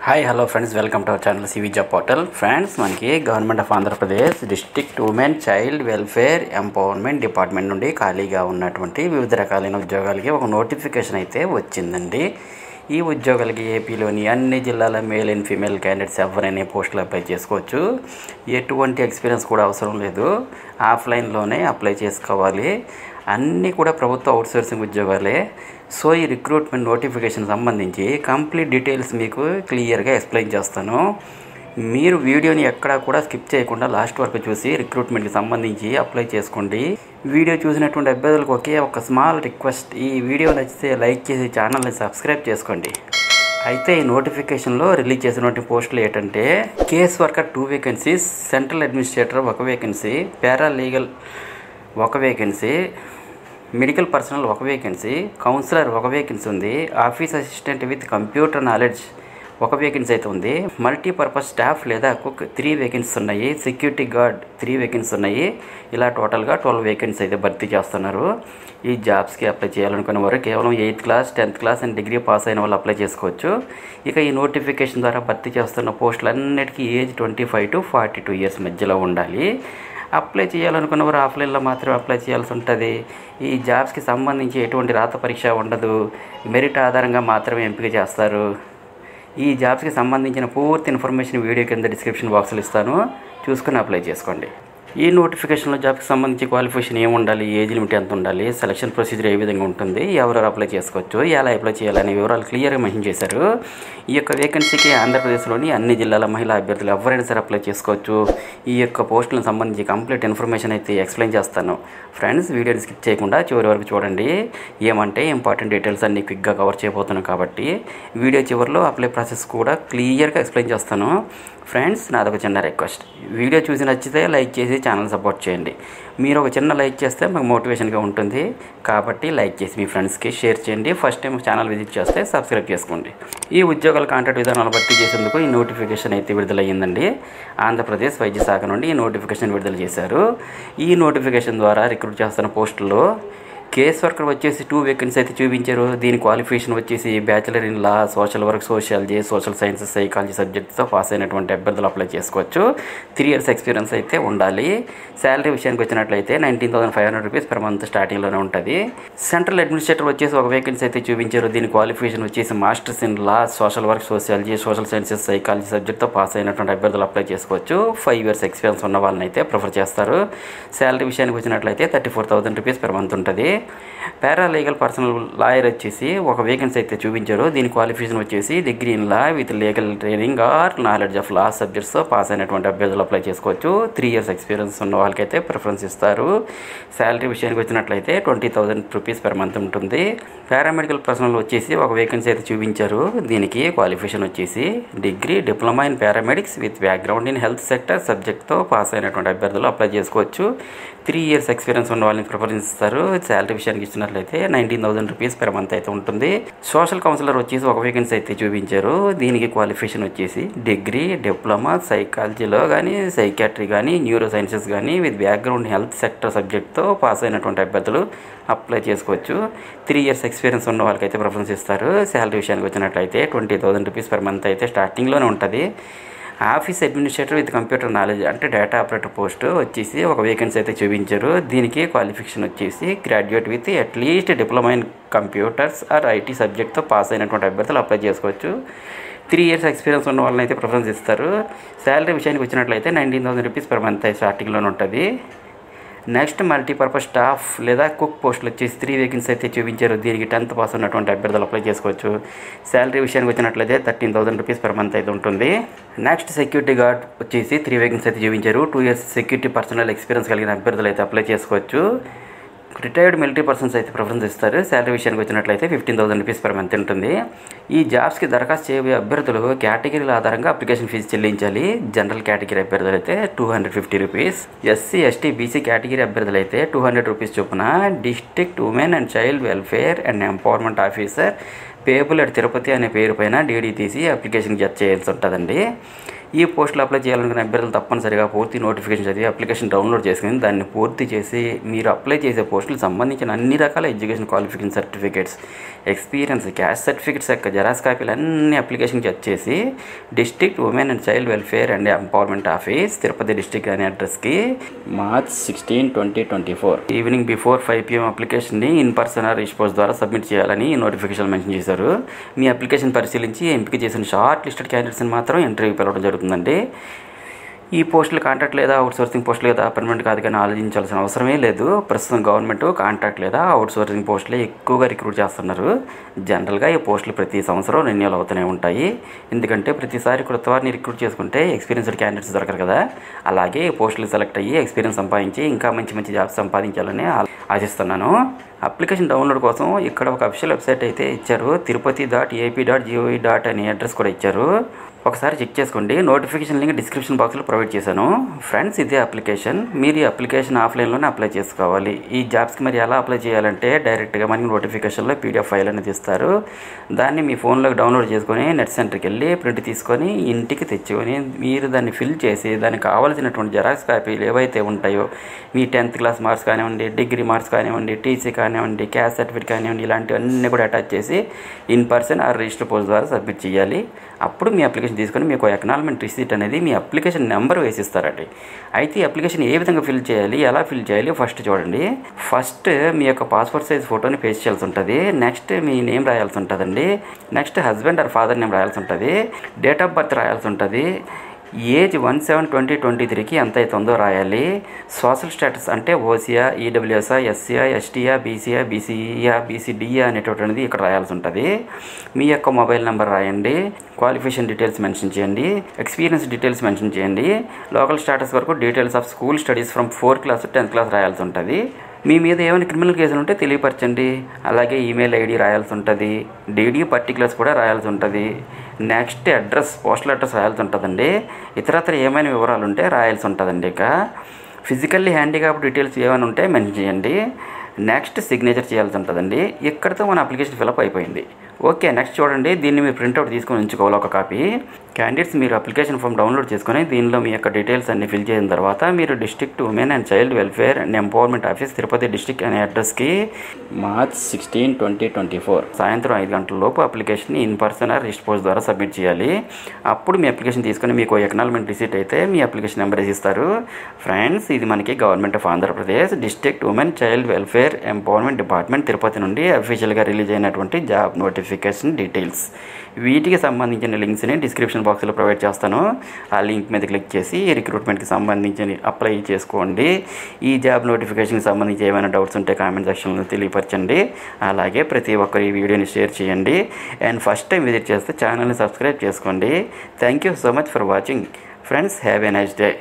Hi hello friends, welcome to our channel CV job portal. Friends, మనకి government of Andhra Pradesh district women child welfare empowerment department నుండి ఖాళీగా ఉన్నటువంటి వివిధ రకాలైన ఉద్యోగాలకి ఒక నోటిఫికేషన్ అయితే వచ్చిందండి. ఈ ఉద్యోగాలకి ఏపీలోని అన్ని జిల్లాల మేల్ అండ్ ఫీమేల్ క్యాండిడేట్స్ ఎవరైనా పోస్టులు అప్లై చేసుకోవచ్చు. ఎటువంటి ఎక్స్పీరియన్స్ కూడా అవసరం లేదు, ఆఫ్లైన్లోనే అప్లై చేసుకోవాలి. అన్నీ కూడా ప్రభుత్వ అవుట్సోర్సింగ్ ఉద్యోగాలే. సో ఈ రిక్రూట్మెంట్ నోటిఫికేషన్ సంబంధించి కంప్లీట్ డీటెయిల్స్ మీకు క్లియర్గా ఎక్స్ప్లెయిన్ చేస్తాను. మీరు వీడియోని ఎక్కడా కూడా స్కిప్ చేయకుండా లాస్ట్ వరకు చూసి రిక్రూట్మెంట్కి సంబంధించి అప్లై చేసుకోండి. వీడియో చూసినటువంటి అభ్యర్థులకు ఒకే ఒక స్మాల్ రిక్వెస్ట్, ఈ వీడియో నచ్చితే లైక్ చేసి ఛానల్ని సబ్స్క్రైబ్ చేసుకోండి. అయితే ఈ నోటిఫికేషన్లో రిలీజ్ చేసినటువంటి పోస్టులు ఏంటంటే case worker 2 vacancies, central administrator 1 vacancy, paralegal 1 vacancy, medical personnel 1 vacancy, counsellor 1 vacancy ఉంది, office assistant with computer knowledge 1 vacancy అయితే ఉంది, మల్టీపర్పస్ స్టాఫ్ లేదా కుక్ 3 వేకెన్సీస్ ఉన్నాయి, సెక్యూరిటీ గార్డ్ 3 వేకెన్సీస్ ఉన్నాయి. ఇలా టోటల్గా 12 వేకెన్సీ అయితే భర్తీ చేస్తున్నారు. ఈ జాబ్స్కి అప్లై చేయాలనుకున్న వారు కేవలం 8th class 10th class and degree pass అయిన వాళ్ళు అప్లై చేసుకోవచ్చు. ఇక ఈ నోటిఫికేషన్ ద్వారా భర్తీ చేస్తున్న పోస్టులన్నిటికీ ఏజ్ 25 to 42 ఇయర్స్ మధ్యలో ఉండాలి. అప్లై చేయాలనుకున్న వారు ఆఫ్లైన్లో మాత్రమే అప్లై చేయాల్సి ఉంటుంది. ఈ జాబ్స్కి సంబంధించి ఎటువంటి రాత పరీక్ష ఉండదు, మెరిట్ ఆధారంగా మాత్రమే ఎంపిక చేస్తారు. ఈ జాబ్స్కి సంబంధించిన పూర్తి ఇన్ఫర్మేషన్ వీడియో కింద డిస్క్రిప్షన్ బాక్స్లో ఇస్తాను, చూసుకుని అప్లై చేసుకోండి. ఈ నోటిఫికేషన్లో జాబ్కి సంబంధించి క్వాలిఫికేషన్ ఏమి ఉండాలి, ఏజ్ లిమిట్ ఎంత ఉండాలి, సెలక్షన్ ప్రొసీజర్ ఏ విధంగా ఉంటుంది, ఎవరెవరు అప్లై చేసుకోవచ్చు, ఎలా అప్లై చేయాలనే వివరాలు క్లియర్గా మెన్షన్ చేశారు. ఈ యొక్క వేకెన్సీకి ఆంధ్రప్రదేశ్లోని అన్ని జిల్లాల మహిళా అభ్యర్థులు ఎవరైనా సరే అప్లై చేసుకోవచ్చు. ఈ యొక్క పోస్టులకు సంబంధించి కంప్లీట్ ఇన్ఫర్మేషన్ అయితే ఎక్స్ప్లెయిన్ చేస్తాను. ఫ్రెండ్స్, వీడియోని స్కిప్ చేయకుండా చివరి వరకు చూడండి. ఏమంటే ఇంపార్టెంట్ డీటెయిల్స్ అన్ని క్విక్గా కవర్ చేయబోతున్నాను కాబట్టి వీడియో చివరిలో అప్లై ప్రాసెస్ కూడా క్లియర్గా ఎక్స్ప్లెయిన్ చేస్తాను. ఫ్రెండ్స్, నాదొక చిన్న రిక్వెస్ట్, వీడియో చూసి నచ్చితే లైక్ చేసి ఛానల్ సపోర్ట్ చేయండి. మీరు ఒక చిన్న లైక్ చేస్తే మాకు మోటివేషన్గా ఉంటుంది కాబట్టి లైక్ చేసి మీ ఫ్రెండ్స్కి షేర్ చేయండి. ఫస్ట్ టైం ఛానల్ విజిట్ చేస్తే సబ్స్క్రైబ్ చేసుకోండి. ఈ ఉద్యోగాల కాంట్రాక్ట్ విధానాలు భర్తీ చేసేందుకు ఈ నోటిఫికేషన్ అయితే విడుదలయ్యిందండి. ఆంధ్రప్రదేశ్ వైద్య శాఖ నుండి ఈ నోటిఫికేషన్ విడుదల చేశారు. ఈ నోటిఫికేషన్ ద్వారా రిక్రూట్ చేస్తున్న పోస్టుల్లో కేస్ వర్కర్ వచ్చేసి 2 వేకెన్సీ అయితే చూపించారు. దీని క్వాలిఫికేషన్ వచ్చేసి bachelor in law, social work, sociology, social sciences, psychology సబ్జెక్ట్స్తో పాస్ అయినటువంటి అభ్యర్థులు అప్లై చేసుకోవచ్చు. 3 years ఎక్స్పీరియన్స్ అయితే ఉండాలి. శాలరీ విషయానికి వచ్చినట్లయితే 19,500 రూపీస్ పర్ మంత్ స్టార్టింగ్లోనే ఉంటుంది. సెంట్రల్ అడ్మినిస్ట్రేటర్ వచ్చేసి 1 వేకెన్సీ అయితే చూపించారు. దీని క్వాలిఫికేషన్ వచ్చేసి masters in law, social work, sociology, social sciences, psychology సబ్జెక్ట్తో పాస్ అయినటువంటి అభ్యర్థులు అప్లై చేసుకోవచ్చు. 5 years ఎక్స్పీరియన్స్ ఉన్న వాళ్ళని అయితే ప్రిఫర్ చేస్తారు. శాలరీ విషయానికి వచ్చినట్లయితే 34,000 రూపీస్ పర్ మంత్ ఉంటుంది. పారాలీగల్ పర్సనల్ లాయర్ వచ్చేసి 1 వేకెన్సీ అయితే చూపించారు. దీని క్వాలిఫికేషన్ వచ్చేసి degree in law with legal training or knowledge of law సబ్జెక్ట్స్తో పాస్ అయినటువంటి అభ్యర్థులు అప్లై చేసుకోవచ్చు. 3 years ఎక్స్పీరియన్స్ ఉన్న వాళ్ళకైతే ప్రిఫరెన్స్ ఇస్తారు. శాలరీ విషయానికి వచ్చినట్లయితే 20,000 రూపీస్ పర్ మంత్ ఉంటుంది. పారామెడికల్ పర్సనల్ వచ్చేసి 1 వేకెన్సీ అయితే చూపించారు. దీనికి క్వాలిఫికేషన్ వచ్చేసి degree, diploma in paramedics with background in health sector సబ్జెక్ట్తో పాస్ అయినటువంటి అభ్యర్థులు అప్లై చేసుకోవచ్చు. 3 years ఎక్స్పీరియన్స్ ఉన్న వాళ్ళని ప్రిఫరెన్స్ ఇస్తారు. శాలరీ విషయానికి ఇచ్చినట్లయితే 19,000 రూపీస్ పర్ మంత్ అయితే ఉంటుంది. సోషల్ కౌన్సిలర్ వచ్చేసి 1 వేకెన్సీ అయితే చూపించారు. దీనికి క్వాలిఫికేషన్ వచ్చేసి డిగ్రీ, డిప్లొమా సైకాలజీలో కానీ, సైకాట్రీ కానీ, న్యూరో సైన్సెస్ కానీ విత్ బ్యాక్గ్రౌండ్ హెల్త్ సెక్టర్ సబ్జెక్ట్తో పాస్ అయినటువంటి అభ్యర్థులు అప్లై చేసుకోవచ్చు. 3 years ఎక్స్పీరియన్స్ ఉన్న వాళ్ళకైతే ప్రిఫరెన్స్ ఇస్తారు. శాలరీ విషయానికి వచ్చినట్లయితే 20,000 రూపీస్ పర్ మంత్ అయితే స్టార్టింగ్లోనే ఉంటుంది. Office administrator with computer knowledge అంటే డేటా ఆపరేటర్ పోస్ట్ వచ్చేసి 1 వేకెన్సీ అయితే చూపించారు. దీనికి క్వాలిఫికేషన్ వచ్చేసి graduate with at least diploma in computers or IT సబ్జెక్ట్తో పాస్ అయినటువంటి అభ్యర్థులు అప్లై చేసుకోవచ్చు. 3 years ఎక్స్పీరియన్స్ ఉన్న వాళ్ళని అయితే ప్రిఫరెన్స్ ఇస్తారు. శాలరీ విషయానికి వచ్చినట్లయితే 19,000 రూపీస్ పర్ మంత్ స్టార్టింగ్లోనే ఉంటుంది. నెక్స్ట్ మల్టీపర్పస్ స్టాఫ్ లేదా కుక్ పోస్టులు వచ్చేసి 3 వేకెన్సీ అయితే చూపించారు. దీనికి 10th పాస్ ఉన్నటువంటి అభ్యర్థులు అప్లై చేసుకోవచ్చు. శాలరీ విషయానికి వచ్చినట్లయితే 13,000 రూపీస్ పర్ మంత్ అయితే ఉంటుంది. నెక్స్ట్ సెక్యూరిటీ గార్డ్ వచ్చేసి 3 వేకెన్సీ అయితే చూపించారు. 2 years సెక్యూరిటీ పర్సనల్ ఎక్స్పీరియన్స్ కలిగిన అభ్యర్థులు అయితే అప్లై చేసుకోవచ్చు. రిటైర్డ్ మిలిటరీ పర్సన్స్ అయితే ప్రిఫరెన్స్ ఇస్తారు. శాలరీ విషయానికి వచ్చినట్లయితే 15,000 రూపీస్ పర్ మంత్ ఉంటుంది. ఈ జాబ్స్కి దరఖాస్తు చేయబోయే అభ్యర్థులు కేటగిరీల ఆధారంగా అప్లికేషన్ ఫీజు చెల్లించాలి. జనరల్ కేటగిరీ అభ్యర్థులు అయితే 250 rupees, SC, ST, BC category అభ్యర్థులు అయితే 200 రూపీస్ చొప్పున district women and child welfare and empowerment officer payable at Tirupati అనే పేరు పైన డీడీ తీసి అప్లికేషన్ జత చేయాల్సి ఉంటుందండి. ఈ పోస్టులు అప్లై చేయాలనుకున్న అభ్యర్థులు తప్పనిసరిగా పూర్తి నోటిఫికేషన్ చదివి అప్లికేషన్ డౌన్లోడ్ చేసుకుని దాన్ని పూర్తి చేసి మీరు అప్లై చేసే పోస్టులకు సంబంధించిన అన్ని రకాల education qualification certificates, experience, caste certificates యొక్క జెరాక్స్ కాపీలు అన్ని అప్లికేషన్ చెక్ చేసి district women and child welfare and empowerment office, Tirupati district అనే అడ్రస్కి March 16, 2024 ఈవినింగ్ బిఫోర్ 5 PM అప్లికేషన్ని ఇన్ పర్సన్ ఆర్ రిస్పోజ్ ద్వారా సబ్మిట్ చేయాలని నోటిఫికేషన్ మెన్షన్ చేశారు. మీ అప్లికేషన్ పరిశీలించి ఎంపిక చేసిన షార్ట్ లిస్టెడ్ క్యాండిడేట్స్ని మాత్రం ఇంటర్వ్యూ పిలవడం జరుగుతుందండి. ఈ పోస్టులు కాంట్రాక్ట్ లేదా అవుట్సోర్సింగ్ పోస్టులు లేదా పర్మనెంట్ కాదు కానీ ఆలోచించాల్సిన అవసరమే లేదు. ప్రస్తుతం గవర్నమెంట్ కాంట్రాక్ట్ లేదా అవుట్సోర్సింగ్ పోస్టులే ఎక్కువగా రిక్రూట్ చేస్తున్నారు. జనరల్గా ఈ పోస్టులు ప్రతి సంవత్సరం రెన్యూవల్ అవుతూనే ఉంటాయి. ఎందుకంటే ప్రతిసారి కొత్త వారిని రిక్రూట్ చేసుకుంటే ఎక్స్పీరియన్స్డ్ క్యాండిడేట్స్ దొరకరు కదా. అలాగే ఈ పోస్టులు సెలెక్ట్ అయ్యి ఎక్స్పీరియన్స్ సంపాదించి ఇంకా మంచి మంచి జాబ్స్ సంపాదించాలని ఆశిస్తున్నాను. అప్లికేషన్ డౌన్లోడ్ కోసం ఇక్కడ ఒక అఫీషియల్ వెబ్సైట్ అయితే ఇచ్చారు. tirupati.ap.gov. అనే అడ్రస్ కూడా ఇచ్చారు. ఒకసారి చెక్ చేసుకోండి. నోటిఫికేషన్ లింక్ డిస్క్రిప్షన్ బాక్స్లో ప్రొవైడ్ చేశాను. ఫ్రెండ్స్, ఇదే అప్లికేషన్. మీరు ఈ అప్లికేషన్ ఆఫ్లైన్లోనే అప్లై చేసుకోవాలి. ఈ జాబ్స్కి మరి ఎలా అప్లై చేయాలంటే డైరెక్ట్గా మనకి నోటిఫికేషన్లో PDF ఫైల్ అనేది ఇస్తారు. దాన్ని మీ ఫోన్లోకి డౌన్లోడ్ చేసుకొని నెట్ సెంటర్కి వెళ్ళి ప్రింట్ తీసుకొని ఇంటికి తెచ్చుకొని మీరు దాన్ని ఫిల్ చేసి దానికి కావాల్సినటువంటి జెరాక్స్ కాపీలు ఏవైతే ఉంటాయో మీ 10th క్లాస్ మార్క్స్ కానివ్వండి, డిగ్రీ మార్క్స్ కానివ్వండి, టీసీ కానివ్వండి, క్యాస్ట్ సర్టిఫికేట్ కానివ్వండి, ఇలాంటివన్నీ కూడా అటాచ్ చేసి in person are register post ద్వారా సబ్మిట్ చేయాలి. అప్పుడు మీ అప్లికేషన్ తీసుకొని మీకు ఎక్నాలజ్మెంట్ రిసీట్ అనేది మీ అప్లికేషన్ నెంబర్ వేసిస్తారండి. అయితే ఈ అప్లికేషన్ ఏ విధంగా ఫిల్ చేయాలి, ఎలా ఫిల్ చేయాలి ఫస్ట్ చూడండి. ఫస్ట్ మీ యొక్క పాస్పోర్ట్ సైజ్ ఫోటోని పేస్ట్ చేయాల్సి ఉంటుంది. నెక్స్ట్ మీ నేమ్ రాయాల్సి ఉంటుందండి. Next husband or father name రాయాల్సి ఉంటుంది. డేట్ ఆఫ్ బర్త్ రాయాల్సి ఉంటుంది. ఏజ్ 1/7/2023కి ఎంత అవుతుందో రాయాలి. సోషల్ స్టేటస్ అంటే ఓసీయా, ఈడబ్ల్యూఎస్ఆ, ఎస్సీయా, ఎస్టీయా, బీసీయా, బీసీఈయా, బీసీడీయా అనేటటువంటిది ఇక్కడ రాయాల్సి ఉంటుంది. మీ యొక్క మొబైల్ నెంబర్ రాయండి. క్వాలిఫికేషన్ డీటెయిల్స్ మెన్షన్ చేయండి. ఎక్స్పీరియన్స్ డీటెయిల్స్ మెన్షన్ చేయండి. లోకల్ స్టేటస్ వరకు details of school studies from 4th class to 10th class రాయాల్సి ఉంటుంది. మీ మీద ఏమైనా క్రిమినల్ కేసులు ఉంటే తెలియపరచండి. అలాగే ఈమెయిల్ ఐడి రాయాల్సి ఉంటుంది. డీడీ పర్టికులర్స్ కూడా రాయాల్సి ఉంటుంది. నెక్స్ట్ అడ్రస్, పోస్టల్ అడ్రస్ రాయాల్సి ఉంటుందండి. ఇతరత్ర ఏమైనా వివరాలు ఉంటే రాయాల్సి ఉంటుందండి. ఇక ఫిజికల్లీ హ్యాండిక్యాప్ డీటెయిల్స్ ఏమైనా ఉంటే మెన్షన్ చేయండి. నెక్స్ట్ సిగ్నేచర్ చేయాల్సి ఉంటుందండి. ఇక్కడితో మన అప్లికేషన్ ఫిలప్ అయిపోయింది. ఓకే, నెక్స్ట్ చూడండి. దీన్ని మీరు ప్రింట్అవుట్ తీసుకొని ఉంచుకోవాలి ఒక కాపీ. క్యాండిడేట్స్ మీరు అప్లికేషన్ ఫామ్ డౌన్లోడ్ చేసుకొని దీనిలో మీ యొక్క డీటెయిల్స్ అన్ని ఫిల్ చేసిన తర్వాత మీరు district women and child welfare and empowerment office, Tirupati district అనే అడ్రస్కి March 16, 2024 సాయంత్రం 5 గంటల లోపు అప్లికేషన్ని ఇన్ పర్సన్ ఆర్ రిజిస్టర్ ద్వారా సబ్మిట్ చేయాలి. అప్పుడు మీ అప్లికేషన్ తీసుకొని మీకు ఎక్నాలజ్మెంట్ రిసీట్ అయితే మీ అప్లికేషన్ నెంబర్ ఇస్తారు. ఫ్రెండ్స్, ఇది మనకి government of Andhra Pradesh district women child welfare empowerment department Tirupati నుండి అఫీషియల్గా రిలీజ్ అయినటువంటి జాబ్ నోటిఫికేషన్ డీటెయిల్స్. వీటికి సంబంధించిన లింక్స్ని డిస్క్రిప్షన్ బాక్స్లో ప్రొవైడ్ చేస్తాను. ఆ లింక్ మీద క్లిక్ చేసి రిక్రూట్మెంట్కి సంబంధించి అప్లై చేసుకోండి. ఈ జాబ్ నోటిఫికేషన్కి సంబంధించి ఏమైనా డౌట్స్ ఉంటే కామెంట్ సెక్షన్లో తెలియపరచండి. అలాగే ప్రతి ఒక్కరు ఈ వీడియోని షేర్ చేయండి. అండ్ ఫస్ట్ టైం విజిట్ చేస్తే ఛానల్ని సబ్స్క్రైబ్ చేసుకోండి. Thank you so much for watching. Friends, have a nice day.